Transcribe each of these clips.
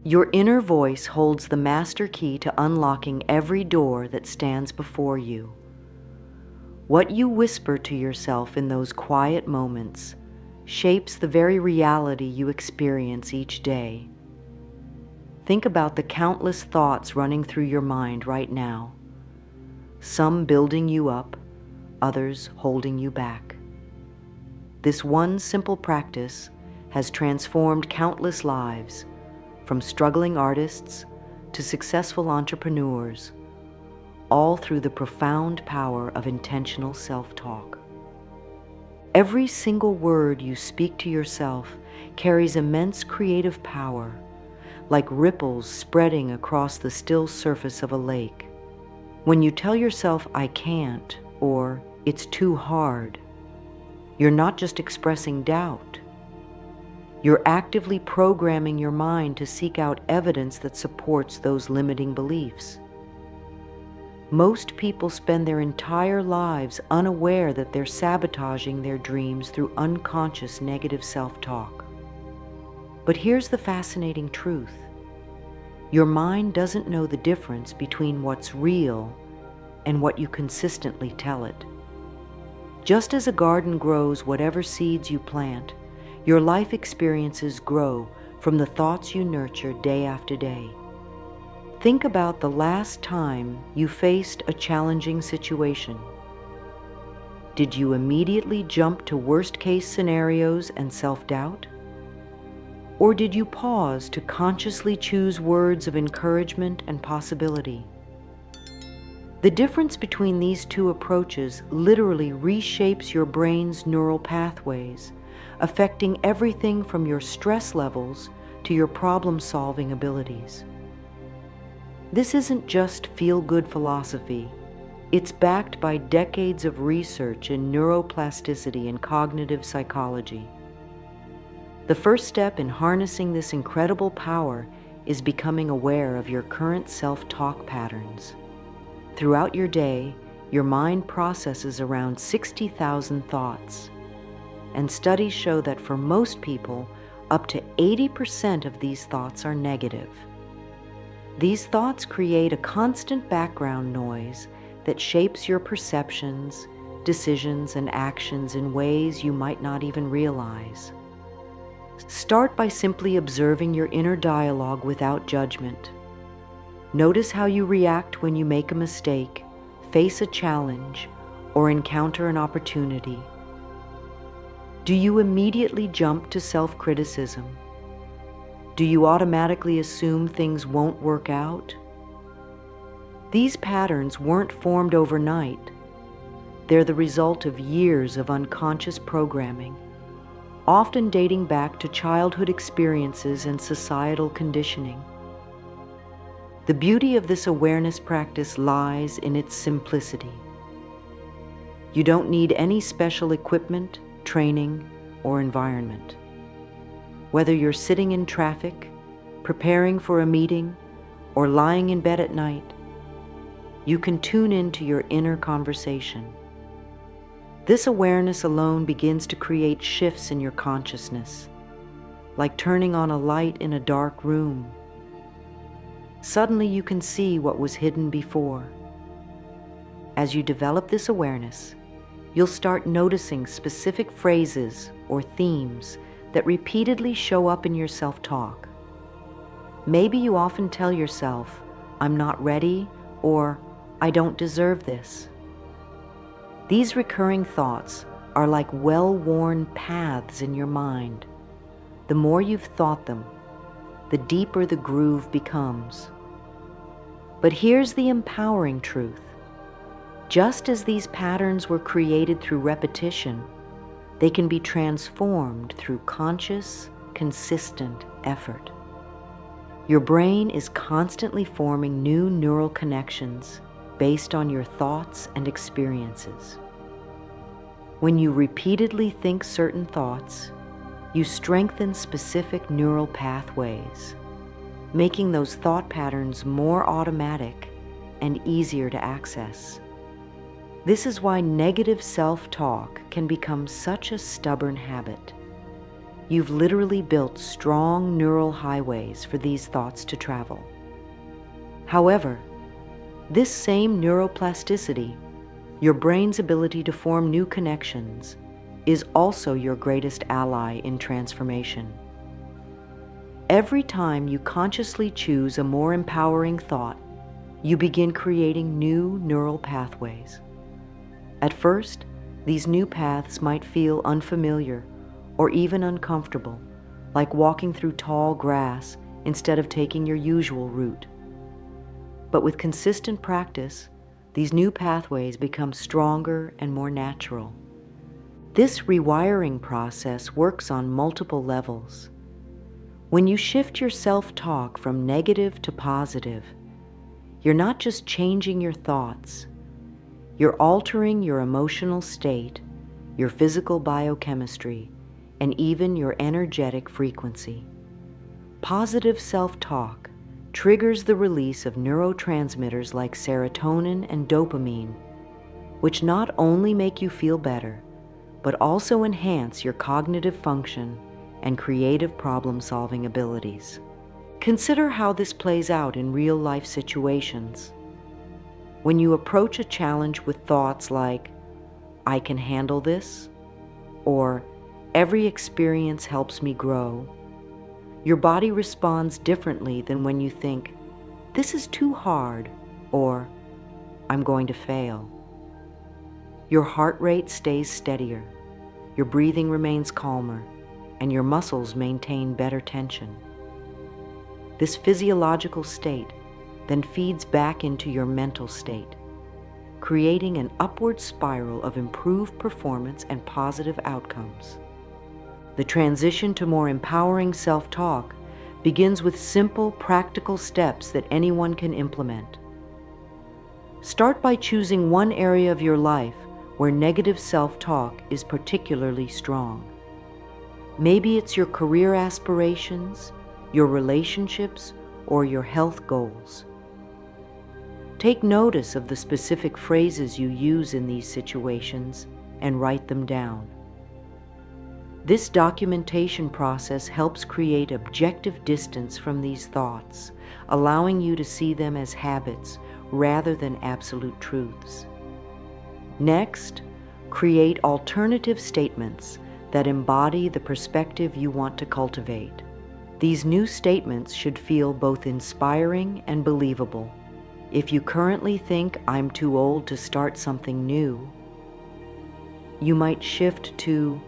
Your inner voice holds the master key to unlocking every door that stands before you. What you whisper to yourself in those quiet moments shapes the very reality you experience each day. Think about the countless thoughts running through your mind right now, some building you up, others holding you back. This one simple practice has transformed countless lives, from struggling artists to successful entrepreneurs, all through the profound power of intentional self-talk. Every single word you speak to yourself carries immense creative power, like ripples spreading across the still surface of a lake. When you tell yourself, "I can't," or "it's too hard," you're not just expressing doubt. You're actively programming your mind to seek out evidence that supports those limiting beliefs. Most people spend their entire lives unaware that they're sabotaging their dreams through unconscious negative self-talk. But here's the fascinating truth. Your mind doesn't know the difference between what's real and what you consistently tell it. Just as a garden grows whatever seeds you plant, your life experiences grow from the thoughts you nurture day after day. Think about the last time you faced a challenging situation. Did you immediately jump to worst-case scenarios and self-doubt? Or did you pause to consciously choose words of encouragement and possibility? The difference between these two approaches literally reshapes your brain's neural pathways, affecting everything from your stress levels to your problem-solving abilities. This isn't just feel-good philosophy. It's backed by decades of research in neuroplasticity and cognitive psychology. The first step in harnessing this incredible power is becoming aware of your current self-talk patterns. Throughout your day, your mind processes around 60,000 thoughts. And studies show that for most people, up to 80% of these thoughts are negative. These thoughts create a constant background noise that shapes your perceptions, decisions, and actions in ways you might not even realize. Start by simply observing your inner dialogue without judgment. Notice how you react when you make a mistake, face a challenge, or encounter an opportunity. Do you immediately jump to self-criticism? Do you automatically assume things won't work out? These patterns weren't formed overnight. They're the result of years of unconscious programming, often dating back to childhood experiences and societal conditioning. The beauty of this awareness practice lies in its simplicity. You don't need any special equipment, training, or environment. Whether you're sitting in traffic, preparing for a meeting, or lying in bed at night, you can tune into your inner conversation. This awareness alone begins to create shifts in your consciousness, like turning on a light in a dark room. Suddenly you can see what was hidden before. As you develop this awareness, you'll start noticing specific phrases or themes that repeatedly show up in your self-talk. Maybe you often tell yourself, "I'm not ready," or "I don't deserve this." These recurring thoughts are like well-worn paths in your mind. The more you've thought them, the deeper the groove becomes. But here's the empowering truth. Just as these patterns were created through repetition, they can be transformed through conscious, consistent effort. Your brain is constantly forming new neural connections based on your thoughts and experiences. When you repeatedly think certain thoughts, you strengthen specific neural pathways, making those thought patterns more automatic and easier to access. This is why negative self-talk can become such a stubborn habit. you've literally built strong neural highways for these thoughts to travel. However, this same neuroplasticity, your brain's ability to form new connections, is also your greatest ally in transformation. Every time you consciously choose a more empowering thought, you begin creating new neural pathways. At first, these new paths might feel unfamiliar or even uncomfortable, like walking through tall grass instead of taking your usual route. But with consistent practice, these new pathways become stronger and more natural. This rewiring process works on multiple levels. When you shift your self-talk from negative to positive, you're not just changing your thoughts, you're altering your emotional state, your physical biochemistry, and even your energetic frequency. Positive self-talk triggers the release of neurotransmitters like serotonin and dopamine, which not only make you feel better, but also enhance your cognitive function and creative problem-solving abilities. Consider how this plays out in real-life situations. When you approach a challenge with thoughts like, "I can handle this," or "Every experience helps me grow," your body responds differently than when you think, "This is too hard," or "I'm going to fail." Your heart rate stays steadier, your breathing remains calmer, and your muscles maintain better tension. This physiological state then feeds back into your mental state, creating an upward spiral of improved performance and positive outcomes. The transition to more empowering self-talk begins with simple, practical steps that anyone can implement. Start by choosing one area of your life where negative self-talk is particularly strong. Maybe it's your career aspirations, your relationships, or your health goals. Take notice of the specific phrases you use in these situations and write them down. This documentation process helps create objective distance from these thoughts, allowing you to see them as habits rather than absolute truths. Next, create alternative statements that embody the perspective you want to cultivate. These new statements should feel both inspiring and believable. If you currently think, "I'm too old to start something new," you might shift to,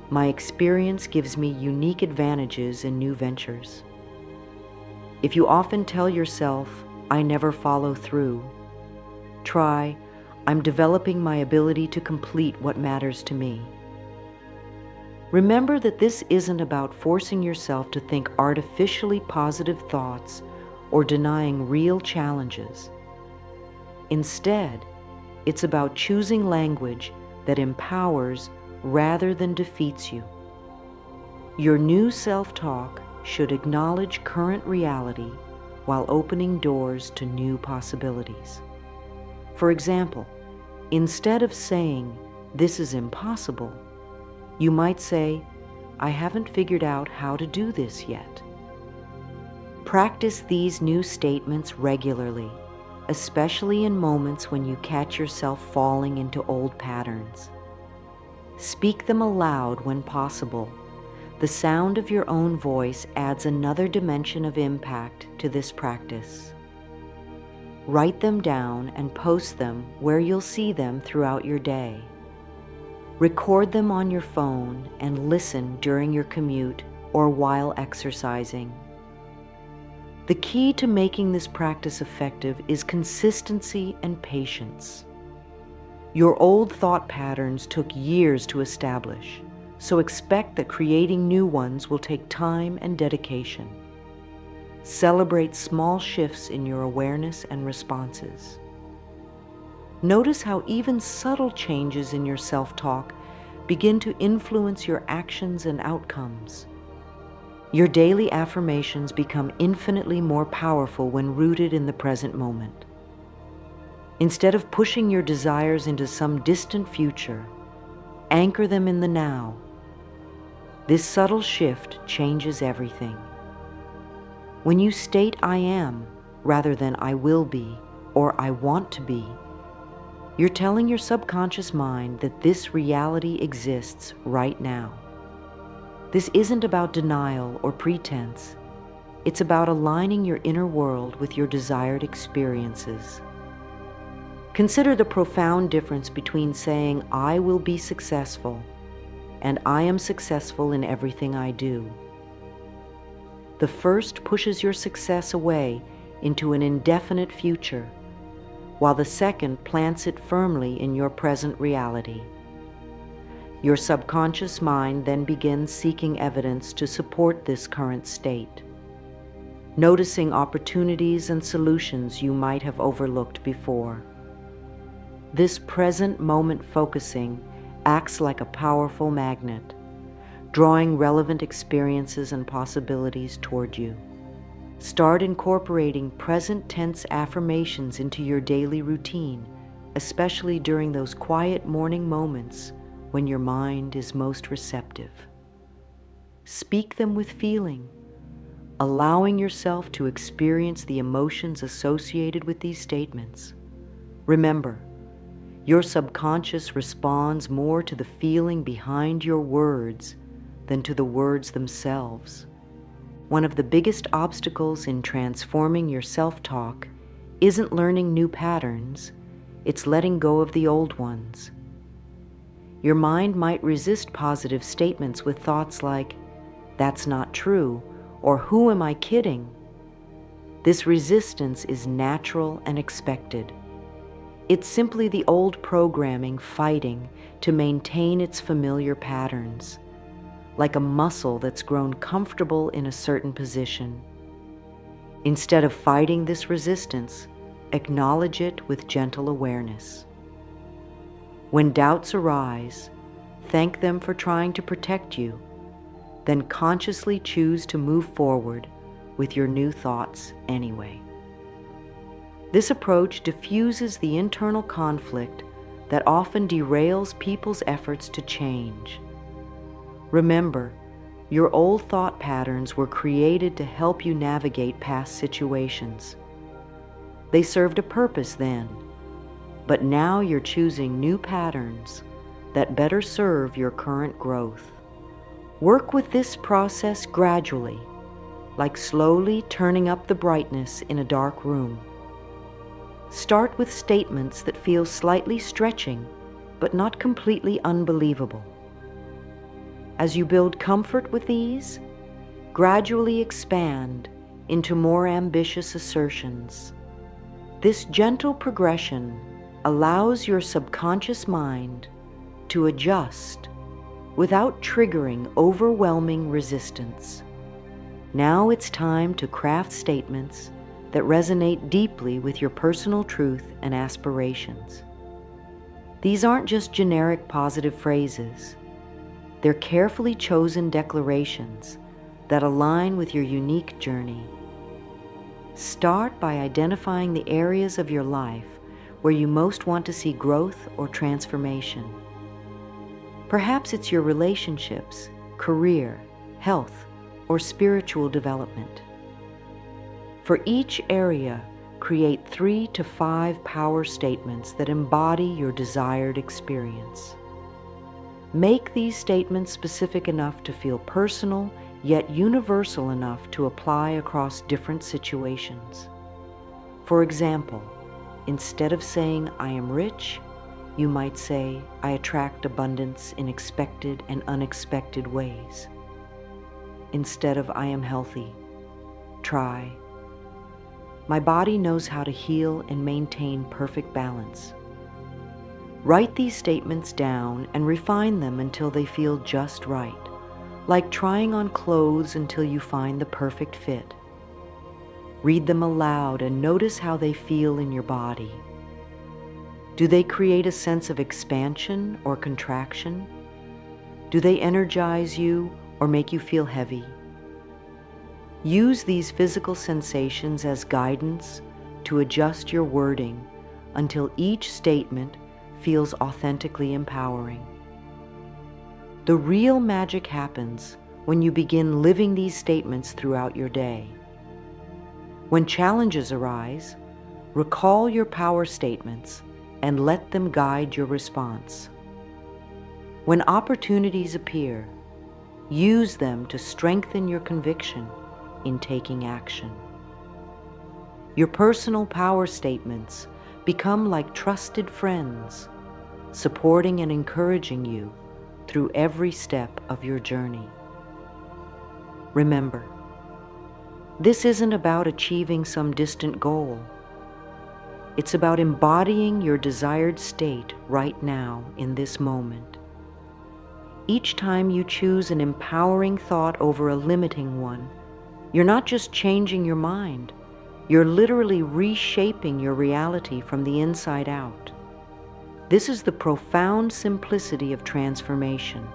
"My experience gives me unique advantages in new ventures." If you often tell yourself, "I never follow through," try, "I'm developing my ability to complete what matters to me." Remember that this isn't about forcing yourself to think artificially positive thoughts or denying real challenges. Instead, it's about choosing language that empowers rather than defeats you. Your new self-talk should acknowledge current reality while opening doors to new possibilities. For example, instead of saying, "This is impossible," you might say, "I haven't figured out how to do this yet." Practice these new statements regularly, especially in moments when you catch yourself falling into old patterns. Speak them aloud when possible. The sound of your own voice adds another dimension of impact to this practice. Write them down and post them where you'll see them throughout your day. Record them on your phone and listen during your commute or while exercising. The key to making this practice effective is consistency and patience. Your old thought patterns took years to establish, so expect that creating new ones will take time and dedication. Celebrate small shifts in your awareness and responses. Notice how even subtle changes in your self-talk begin to influence your actions and outcomes. Your daily affirmations become infinitely more powerful when rooted in the present moment. Instead of pushing your desires into some distant future, anchor them in the now. This subtle shift changes everything. When you state I am rather than I will be or I want to be, you're telling your subconscious mind that this reality exists right now. This isn't about denial or pretense. It's about aligning your inner world with your desired experiences. Consider the profound difference between saying, I will be successful, and I am successful in everything I do. The first pushes your success away into an indefinite future, while the second plants it firmly in your present reality. Your subconscious mind then begins seeking evidence to support this current state, noticing opportunities and solutions you might have overlooked before. This present moment focusing acts like a powerful magnet, drawing relevant experiences and possibilities toward you. Start incorporating present tense affirmations into your daily routine, especially during those quiet morning moments when your mind is most receptive. Speak them with feeling, allowing yourself to experience the emotions associated with these statements. Remember, your subconscious responds more to the feeling behind your words than to the words themselves. One of the biggest obstacles in transforming your self-talk isn't learning new patterns, it's letting go of the old ones. Your mind might resist positive statements with thoughts like, "That's not true," or "Who am I kidding?" This resistance is natural and expected. It's simply the old programming fighting to maintain its familiar patterns, like a muscle that's grown comfortable in a certain position. Instead of fighting this resistance, acknowledge it with gentle awareness. When doubts arise, thank them for trying to protect you, then consciously choose to move forward with your new thoughts anyway. This approach diffuses the internal conflict that often derails people's efforts to change. Remember, your old thought patterns were created to help you navigate past situations. They served a purpose then, but now you're choosing new patterns that better serve your current growth. Work with this process gradually, like slowly turning up the brightness in a dark room. Start with statements that feel slightly stretching, but not completely unbelievable. As you build comfort with these, gradually expand into more ambitious assertions. This gentle progression allows your subconscious mind to adjust without triggering overwhelming resistance. Now it's time to craft statements that resonate deeply with your personal truth and aspirations. These aren't just generic positive phrases. They're carefully chosen declarations that align with your unique journey. Start by identifying the areas of your life where you most want to see growth or transformation. Perhaps it's your relationships, career, health, or spiritual development. For each area, create 3 to 5 power statements that embody your desired experience. Make these statements specific enough to feel personal, yet universal enough to apply across different situations. For example, instead of saying, "I am rich," you might say, "I attract abundance in expected and unexpected ways." Instead of "I am healthy," try, "My body knows how to heal and maintain perfect balance." Write these statements down and refine them until they feel just right, like trying on clothes until you find the perfect fit. Read them aloud and notice how they feel in your body. Do they create a sense of expansion or contraction? Do they energize you or make you feel heavy? Use these physical sensations as guidance to adjust your wording until each statement feels authentically empowering. The real magic happens when you begin living these statements throughout your day. When challenges arise, recall your power statements and let them guide your response. When opportunities appear, use them to strengthen your conviction in taking action. Your personal power statements become like trusted friends, supporting and encouraging you through every step of your journey. Remember, this isn't about achieving some distant goal. It's about embodying your desired state right now in this moment. Each time you choose an empowering thought over a limiting one, you're not just changing your mind, you're literally reshaping your reality from the inside out. This is the profound simplicity of transformation.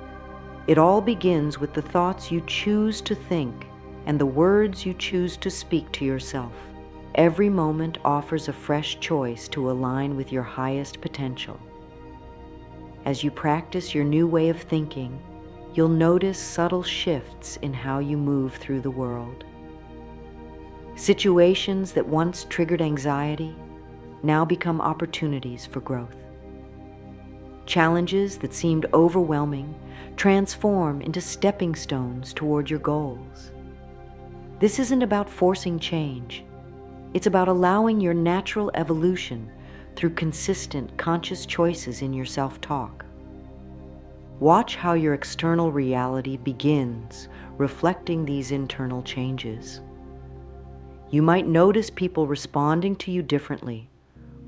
It all begins with the thoughts you choose to think and the words you choose to speak to yourself. Every moment offers a fresh choice to align with your highest potential. As you practice your new way of thinking, you'll notice subtle shifts in how you move through the world. Situations that once triggered anxiety now become opportunities for growth. Challenges that seemed overwhelming transform into stepping stones toward your goals. This isn't about forcing change. It's about allowing your natural evolution through consistent, conscious choices in your self-talk. Watch how your external reality begins reflecting these internal changes. You might notice people responding to you differently,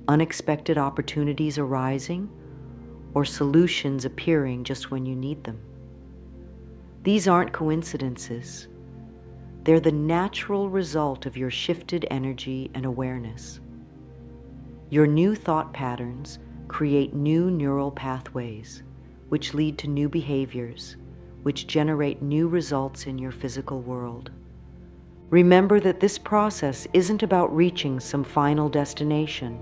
unexpected opportunities arising, or solutions appearing just when you need them. These aren't coincidences. They're the natural result of your shifted energy and awareness. Your new thought patterns create new neural pathways, which lead to new behaviors, which generate new results in your physical world. Remember that this process isn't about reaching some final destination.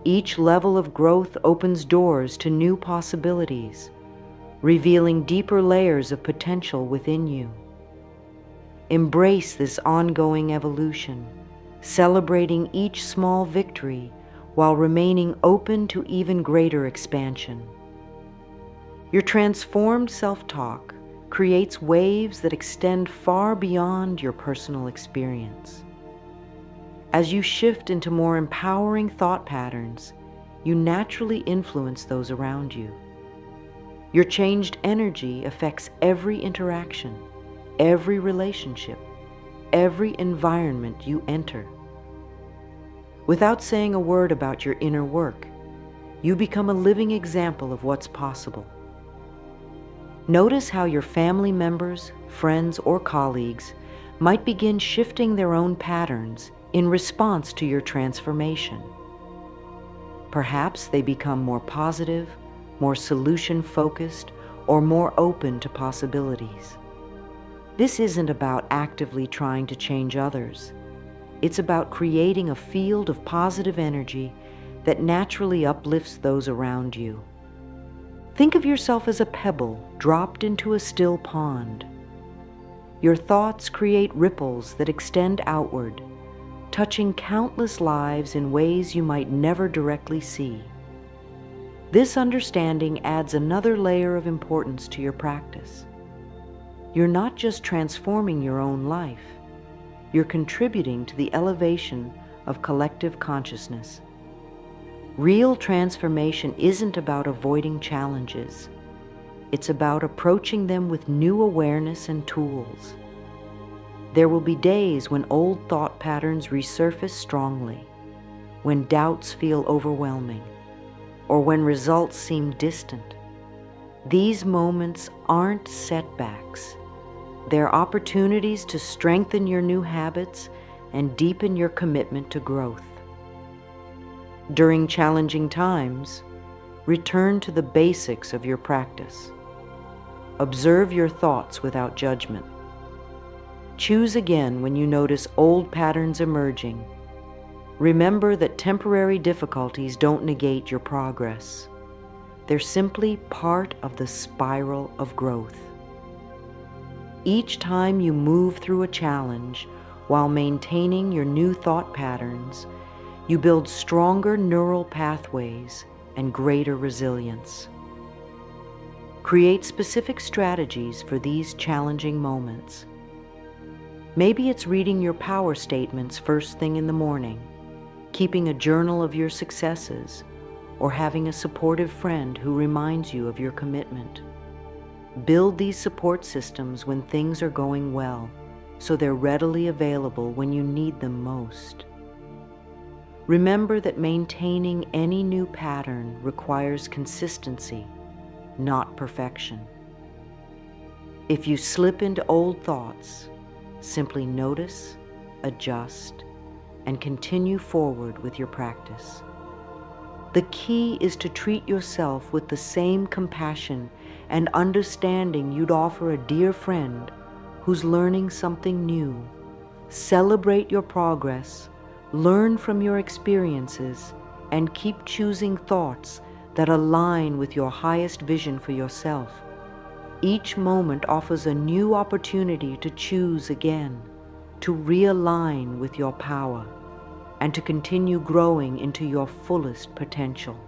Each level of growth opens doors to new possibilities, revealing deeper layers of potential within you. Embrace this ongoing evolution, celebrating each small victory while remaining open to even greater expansion. Your transformed self-talk creates waves that extend far beyond your personal experience. As you shift into more empowering thought patterns, you naturally influence those around you. Your changed energy affects every interaction, every relationship, every environment you enter. Without saying a word about your inner work, you become a living example of what's possible. Notice how your family members, friends, or colleagues might begin shifting their own patterns in response to your transformation. Perhaps they become more positive, more solution-focused, or more open to possibilities. This isn't about actively trying to change others. It's about creating a field of positive energy that naturally uplifts those around you. Think of yourself as a pebble dropped into a still pond. Your thoughts create ripples that extend outward, touching countless lives in ways you might never directly see. This understanding adds another layer of importance to your practice. You're not just transforming your own life, you're contributing to the elevation of collective consciousness. Real transformation isn't about avoiding challenges. It's about approaching them with new awareness and tools. There will be days when old thought patterns resurface strongly, when doubts feel overwhelming, or when results seem distant. These moments aren't setbacks. They're opportunities to strengthen your new habits and deepen your commitment to growth. During challenging times, return to the basics of your practice. Observe your thoughts without judgment. Choose again when you notice old patterns emerging. Remember that temporary difficulties don't negate your progress. They're simply part of the spiral of growth. Each time you move through a challenge while maintaining your new thought patterns, you build stronger neural pathways and greater resilience. Create specific strategies for these challenging moments. Maybe it's reading your power statements first thing in the morning, keeping a journal of your successes, or having a supportive friend who reminds you of your commitment. Build these support systems when things are going well, so they're readily available when you need them most. Remember that maintaining any new pattern requires consistency, not perfection. If you slip into old thoughts, simply notice, adjust, and continue forward with your practice. The key is to treat yourself with the same compassion and understanding you'd offer a dear friend who's learning something new. Celebrate your progress, learn from your experiences, and keep choosing thoughts that align with your highest vision for yourself. Each moment offers a new opportunity to choose again, to realign with your power, and to continue growing into your fullest potential.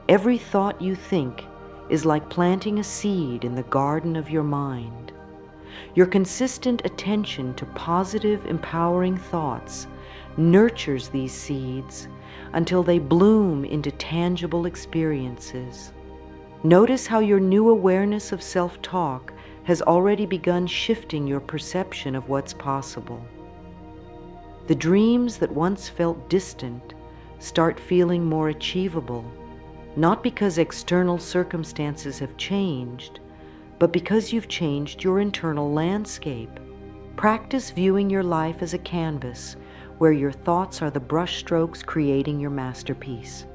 Every thought you think is like planting a seed in the garden of your mind. Your consistent attention to positive, empowering thoughts nurtures these seeds until they bloom into tangible experiences. Notice how your new awareness of self-talk has already begun shifting your perception of what's possible. The dreams that once felt distant start feeling more achievable, not because external circumstances have changed, but because you've changed your internal landscape. Practice viewing your life as a canvas where your thoughts are the brushstrokes creating your masterpiece.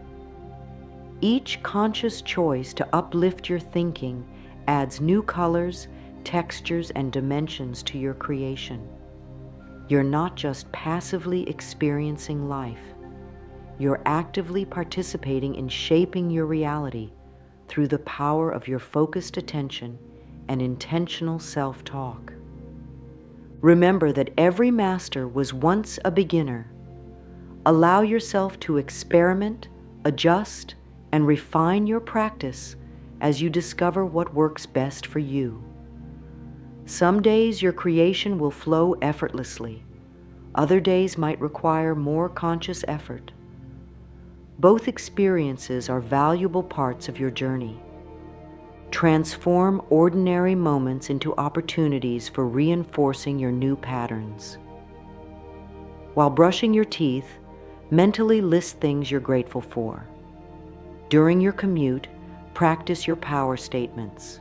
Each conscious choice to uplift your thinking adds new colors, textures, and dimensions to your creation. You're not just passively experiencing life. You're actively participating in shaping your reality through the power of your focused attention and intentional self-talk. Remember that every master was once a beginner. Allow yourself to experiment, adjust, and refine your practice as you discover what works best for you. Some days your creation will flow effortlessly. Other days might require more conscious effort. Both experiences are valuable parts of your journey. Transform ordinary moments into opportunities for reinforcing your new patterns. While brushing your teeth, mentally list things you're grateful for. During your commute, practice your power statements.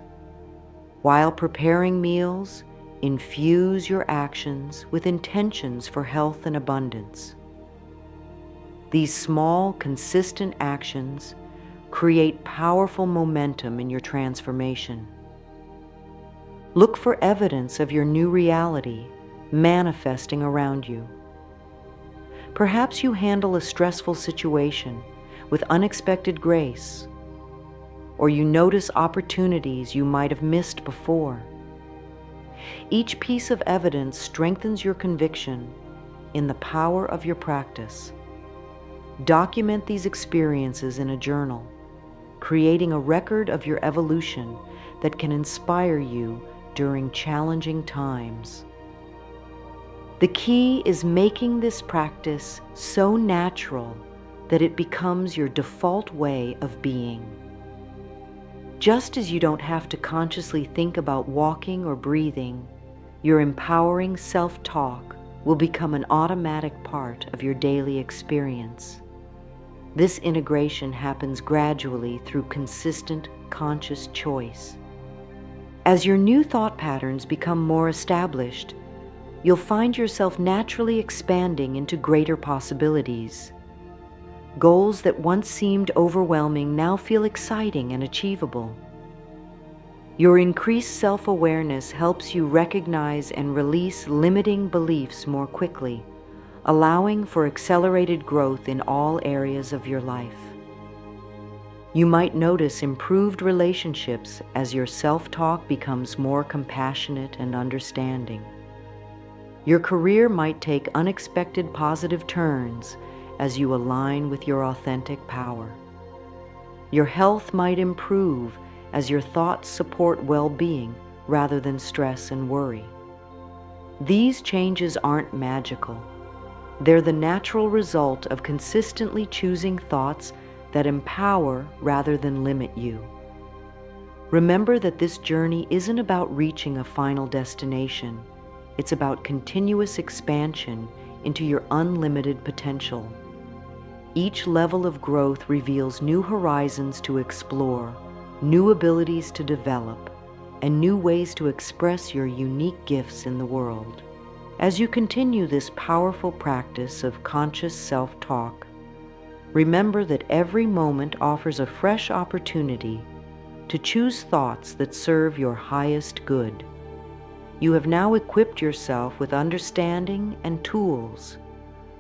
While preparing meals, infuse your actions with intentions for health and abundance. These small, consistent actions create powerful momentum in your transformation. Look for evidence of your new reality manifesting around you. Perhaps you handle a stressful situation with unexpected grace, or you notice opportunities you might have missed before. Each piece of evidence strengthens your conviction in the power of your practice. Document these experiences in a journal, creating a record of your evolution that can inspire you during challenging times. The key is making this practice so natural that it becomes your default way of being. Just as you don't have to consciously think about walking or breathing, your empowering self-talk will become an automatic part of your daily experience. This integration happens gradually through consistent, conscious choice. As your new thought patterns become more established, you'll find yourself naturally expanding into greater possibilities. Goals that once seemed overwhelming now feel exciting and achievable. Your increased self-awareness helps you recognize and release limiting beliefs more quickly, allowing for accelerated growth in all areas of your life. You might notice improved relationships as your self-talk becomes more compassionate and understanding. Your career might take unexpected positive turns as you align with your authentic power. Your health might improve as your thoughts support well-being rather than stress and worry. These changes aren't magical. They're the natural result of consistently choosing thoughts that empower rather than limit you. Remember that this journey isn't about reaching a final destination. It's about continuous expansion into your unlimited potential. Each level of growth reveals new horizons to explore, new abilities to develop, and new ways to express your unique gifts in the world. As you continue this powerful practice of conscious self-talk, remember that every moment offers a fresh opportunity to choose thoughts that serve your highest good. You have now equipped yourself with understanding and tools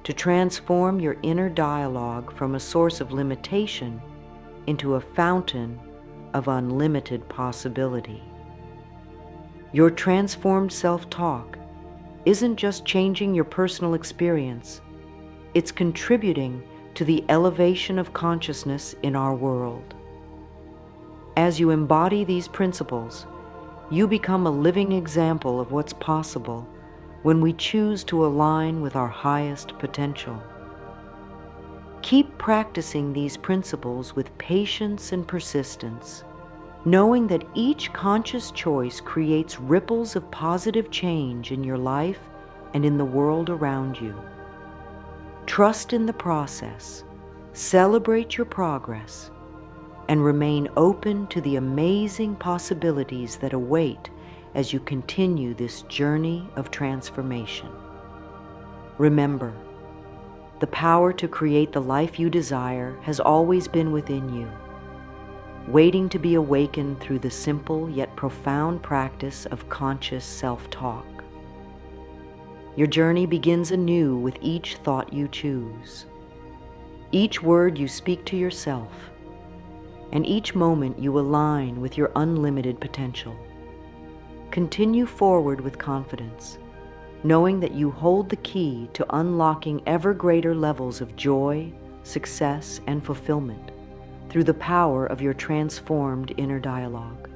to transform your inner dialogue from a source of limitation into a fountain of unlimited possibility. Your transformed self-talk isn't just changing your personal experience, it's contributing to the elevation of consciousness in our world. As you embody these principles, you become a living example of what's possible when we choose to align with our highest potential. Keep practicing these principles with patience and persistence, knowing that each conscious choice creates ripples of positive change in your life and in the world around you. Trust in the process, celebrate your progress, and remain open to the amazing possibilities that await as you continue this journey of transformation. Remember, the power to create the life you desire has always been within you, waiting to be awakened through the simple yet profound practice of conscious self-talk. Your journey begins anew with each thought you choose, each word you speak to yourself, and each moment you align with your unlimited potential. Continue forward with confidence, knowing that you hold the key to unlocking ever greater levels of joy, success, and fulfillment through the power of your transformed inner dialogue.